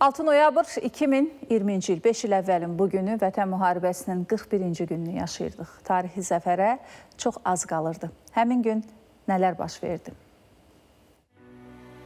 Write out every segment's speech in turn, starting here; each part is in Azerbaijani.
6 noyabr 2020-ci il 5 il əvvəlin bugünü Vətən müharibəsinin 41-ci gününü yaşayırdıq. Tarixi zəfərə çox az qalırdı. Həmin gün nələr baş verdi?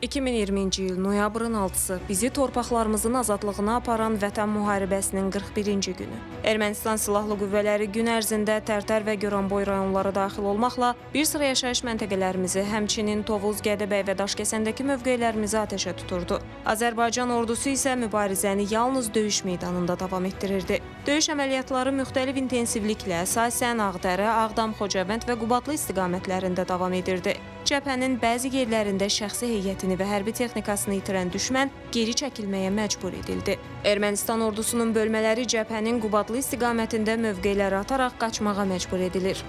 2020-ci il noyabrın 6-sı bizi torpaqlarımızın azadlığına aparan Vətən müharibəsinin 41-ci günü. Ermənistan Silahlı Qüvvələri gün ərzində Tərtər və Goranboy rayonları daxil olmaqla bir sıra yaşayış məntəqələrimizi, həmçinin Tovuz, Gədəbəy və Daşkəsəndəki mövqelərimizi atəşə tuturdu. Azərbaycan ordusu isə mübarizəni yalnız döyüş meydanında davam etdirirdi. Döyüş əməliyyatları müxtəlif intensivliklə əsasən Ağdərə, Ağdam, Xocavənd və Qubadlı istiqamətlərində davam edirdi. Cəbhənin bəzi yerlərində şəxsi heyətini və hərbi texnikasını itirən düşmən geri çəkilməyə məcbur edildi. Ermənistan ordusunun bölmələri cəbhənin Qubadlı istiqamətində mövqeləri ataraq qaçmağa məcbur edilir.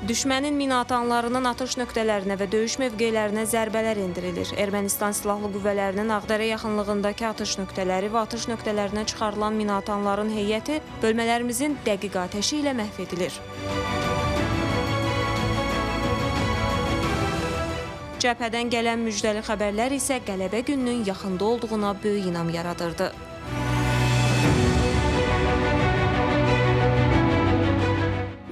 Düşmənin minatanlarının atış nöqtələrinə və döyüş mövqelərinə zərbələr endirilir. Ermənistan Silahlı Qüvvələrinin Ağdərə yaxınlığındakı atış nöqtələri və atış nöqtələrinə çıxarılan minatanların heyəti bölmələrimizin dəqiq atəşi ilə məhv edilir. Cəbhədən gələn müjdəli xəbərlər isə qələbə gününün yaxında olduğuna böyük inam yaradırdı.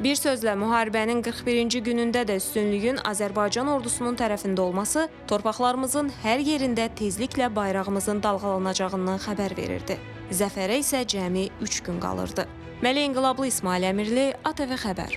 Bir sözlə, müharibənin 41-ci günündə də üstünlüyün Azərbaycan ordusunun tərəfində olması torpaqlarımızın hər yerində tezliklə bayrağımızın dalğalanacağından xəbər verirdi. Zəfərə isə cəmi 3 gün qalırdı. Məli İnqilablı İsmail Əmirli, ATV Xəbər.